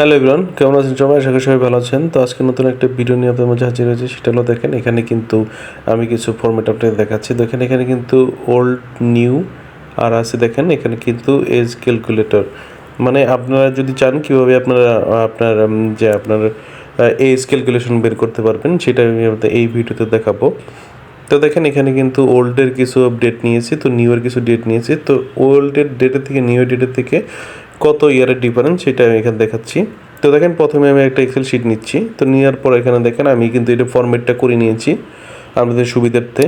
Hello everyone, কেমন আছেন সবাই? আশা করি সবাই ভালো আছেন। তো আজকে নতুন একটা ভিডিও নিয়ে আপনাদের মাঝে হাজির হয়েছে। সেটা হলো দেখেন, এখানে কিন্তু আমি কিছু ফরম্যাট আপনাদের দেখাচ্ছি। দেখেন এখানে কিন্তু ওল্ড, নিউ আর আছে দেখেন এখানে কিন্তু এজ ক্যালকুলেটর। মানে আপনারা যদি চান কীভাবে আপনারা আপনার এজ ক্যালকুলেশন বের করতে পারবেন, সেটা আমি আপনাদের এই ভিডিওতে দেখাবো। তো দেখেন এখানে কিন্তু ওল্ডের কিছু ডেট নিয়েছি, তো নিউয়ের কিছু ডেট নিয়েছি। তো ওল্ডের ডেটের থেকে নিউ ডেটের থেকে কত ইয়ারের ডিফারেন্স সেটা আমি এখানে দেখাচ্ছি। তো দেখেন প্রথমে আমি একটা এক্সেল শিট নিচ্ছি। তো নেওয়ার পর এখানে দেখেন আমি কিন্তু এটা ফরম্যাটটা করে নিয়েছি আপনাদের সুবিধার্থে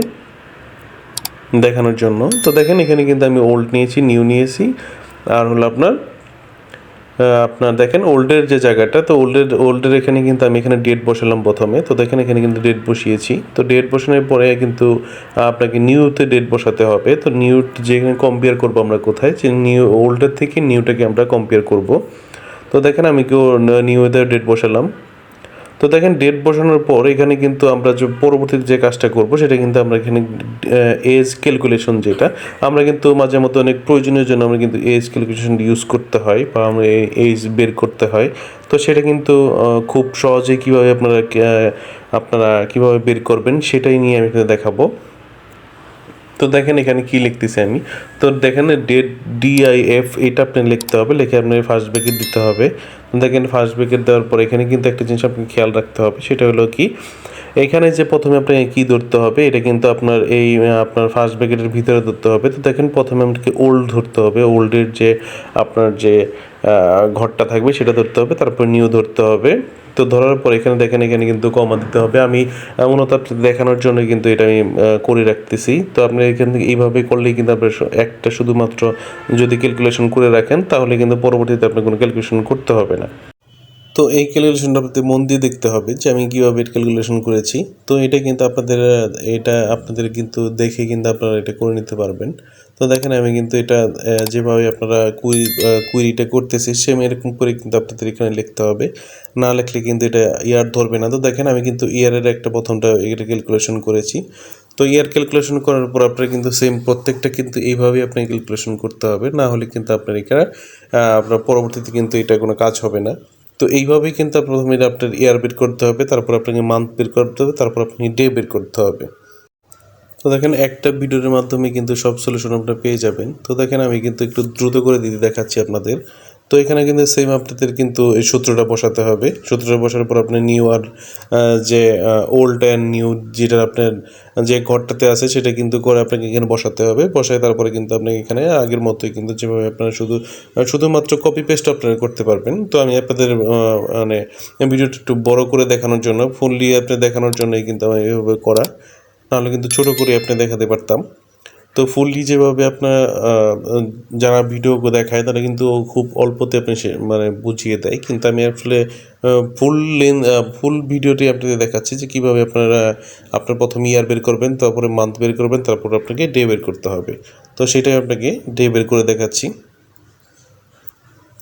দেখানোর জন্য। তো দেখেন এখানে কিন্তু আমি ওল্ড নিয়েছি, নিউ নিয়েছি, আর হলো আপনার দেখেন ওল্ডের যে জায়গাটা, তো ওল্ডের এখানে কিন্তু আমি এখানে ডেট বসালাম প্রথমে। তো দেখেন এখানে কিন্তু ডেট বসিয়েছি। তো ডেট বসানোর পরে কিন্তু আপনাকে নিউতে ডেট বসাতে হবে। তো নিউ যেখানে কম্পেয়ার করবো আমরা কোথায়, যে নিউ ওল্ডের থেকে নিউটাকে আমরা কম্পেয়ার করব। তো দেখেন আমি নিউতে ডেট বসালাম। তো দেখেন ডেট বসানোর পর এখানে কিন্তু আমরা যে পরবর্তীতে যে কাজটা করব সেটা কিন্তু আমরা এখানে এজ ক্যালকুলেশন, যেটা আমরা কিন্তু মাঝে মধ্যে অনেক প্রয়োজনীয় জন্য আমরা কিন্তু এজ ক্যালকুলেশন ইউজ করতে হয় বা আমরা এজ বের করতে হয়। তো সেটা কিন্তু খুব সহজে কীভাবে আপনারা কীভাবে বের করবেন সেটাই নিয়ে আমি এখানে দেখাবো। তো দেখেন এখানে কি লিখতেছি আমি। তো দেখেন ডেট DIF এটা আপনি লিখতে হবে, লিখে আপনার ফার্স্ট ব্র্যাকেট দিতে হবে। দেখেন ফার্স্ট ব্র্যাকেট দেওয়ার পর এখানে কিন্তু একটা জিনিস আপনাকে খেয়াল রাখতে হবে, সেটা হলো কি, এখানে যে প্রথমে আপনাকে কী ধরতে হবে, এটা কিন্তু আপনার ফার্স্ট ব্র্যাকেটের ভিতরে ধরতে হবে। তো দেখেন প্রথমে আপনাকে ওল্ড ধরতে হবে, ওল্ডের যে আপনার যে ঘরটা থাকবে সেটা ধরতে হবে, তারপর নিউ ধরতে হবে। তো ধরার পর এখানে দেখেন এখানে কিন্তু কমা দিতে হবে। আমি মূলত দেখানোর জন্য কিন্তু এটা আমি করে রাখতেছি। তো আপনি এখান থেকে এইভাবে করলেই কিন্তু আপনার একটা শুধুমাত্র যদি ক্যালকুলেশন করে রাখেন তাহলে কিন্তু পরবর্তীতে আপনার কোনো ক্যালকুলেশন করতে হবে না। তো এই ক্যালকুলেশনটা আপনাদের মন দিয়ে দেখতে হবে যে আমি কীভাবে ক্যালকুলেশন করেছি। তো এটা কিন্তু আপনাদের কিন্তু দেখে কিন্তু আপনারা এটা করে নিতে পারবেন। তো দেখেন আমি কিন্তু এটা যেভাবে আপনারা কুইরিটা করতেছি সেম এরকম করে কিন্তু আপনাদের এখানে লিখতে হবে, না লিখলে কিন্তু এটা ইয়ার ধরবে না। তো দেখেন আমি কিন্তু ইয়ারের একটা প্রথমটা এটা ক্যালকুলেশন করেছি। তো ইয়ার ক্যালকুলেশন করার পর আপনার কিন্তু সেম প্রত্যেকটা কিন্তু এইভাবেই আপনাকে ক্যালকুলেশন করতে হবে, না হলে কিন্তু আপনার এখানে আপনার পরবর্তীতে কিন্তু এটা কোনো কাজ হবে না। তো এইভাবেই কিন্তু প্রথমে আপনার ইয়ার বের করতে হবে, তারপর আপনাকে মান্থ বের করতে হবে, তারপর আপনি ডে বের করতে হবে। তো দেখেন একটা ভিডিওর মাধ্যমে কিন্তু সব সলিউশন আপনারা পেয়ে যাবেন। তো দেখেন আমি কিন্তু একটু দ্রুত করে দিতে দেখাচ্ছি আপনাদের। তো এখানে কিন্তু সেম আপনাদের কিন্তু এই সূত্রটা বসাতে হবে। সূত্রটা বসার পর আপনি নিউ আর যে ওল্ড অ্যান্ড নিউ যেটা আপনার যে ঘরটাতে আছে সেটা কিন্তু করে আপনাকে এখানে বসাতে হবে। বসায় তারপরে কিন্তু আপনাকে এখানে আগের মতোই কিন্তু যেভাবে আপনারা শুধুমাত্র কপি পেস্ট আপনারা করতে পারবেন। তো আমি আপনাদের মানে ভিডিওটা একটু বড় করে দেখানোর জন্য, ফুললি আপনি দেখানোর জন্যই কিন্তু আমি এভাবে করা, নাহলে কিন্তু ছোটো করে আপনি দেখাতে পারতাম। তো ফুললি যেভাবে আপনার যারা ভিডিও দেখায় তারা কিন্তু খুব অল্পতে আপনি মানে বুঝিয়ে দেয়, কিন্তু আমি আসলে ফুল ভিডিওটি আপনাদের দেখাচ্ছি যে কীভাবে আপনার প্রথম ইয়ার বের করবেন, তারপরে মান্থ বের করবেন, তারপর আপনাকে ডে বের করতে হবে। তো সেটাই আপনাকে ডে বের করে দেখাচ্ছি।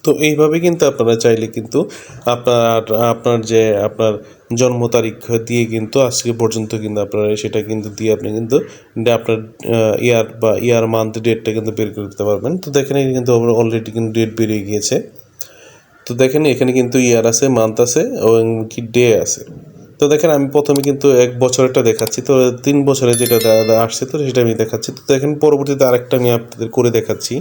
তো এইভাবে কিন্তু আপনারা চাইলে কিন্তু আপনার জন্ম তারিখ দিয়ে কিন্তু আজকে পর্যন্ত কিন্তু আপনারা সেটা কিন্তু দিয়ে আপনি কিন্তু আপনার ইয়ার মান্থ ডেটটা কিন্তু বের করতে পারবেন। তো দেখেন কিন্তু অলরেডি কিন্তু ডেট বেরিয়ে গিয়েছে। তো দেখেন এখানে কিন্তু ইয়ার আছে, মান্থ আছে এবং কি ডে আছে। তো দেখেন আমি প্রথমে কিন্তু 1 বছরেরটা দেখাচ্ছি, তো 3 বছরে যেটা আসছে তো সেটা আমি দেখাচ্ছি। তো দেখেন পরবর্তীতে আরেকটা আমি আপনাদের করে দেখাচ্ছি।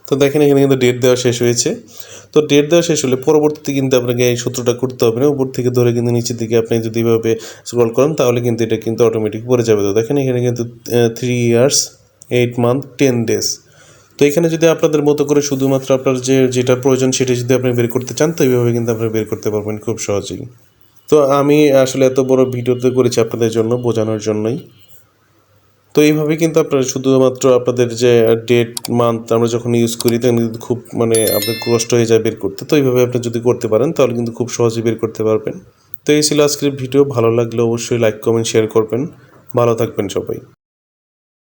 তো দেখেন এখানে কিন্তু ডেট দেওয়া শেষ হয়েছে। তো ডেট দেওয়া শেষ হলে পরবর্তীতে কিন্তু আপনাকে এই সূত্রটা করতে হবে না, উপর থেকে ধরে কিন্তু নিচের দিকে আপনি যদি এভাবে স্ক্রল করেন তাহলে কিন্তু এটা কিন্তু অটোমেটিক পড়ে যাবে। তো দেখেন এখানে কিন্তু 3 ইয়ার্স 8 মান্থ 10 ডেজ। তো এখানে যদি আপনাদের মতো করে শুধুমাত্র আপনার যেটা প্রয়োজন সেটা যদি আপনি বের করতে চান তো এইভাবে কিন্তু আপনি বের করতে পারবেন খুব সহজেই। তো আমি আসলে এত বড় ভিডিওতে করেছি আপনাদের জন্য বোঝানোর জন্যই। তো এইভাবে কিন্তু আপনারা শুধুমাত্র আপনাদের যে ডেট মান্থ আমরা যখন ইউজ করি তখন কিন্তু খুব মানে আপনার কষ্ট হয়ে যায় বের করতে। তো এইভাবে আপনি যদি করতে পারেন তাহলে কিন্তু খুব সহজেই বের করতে পারবেন। তো এই ছিল আজকের ভিডিও। ভালো লাগলে অবশ্যই লাইক কমেন্ট শেয়ার করবেন। ভালো থাকবেন সবাই।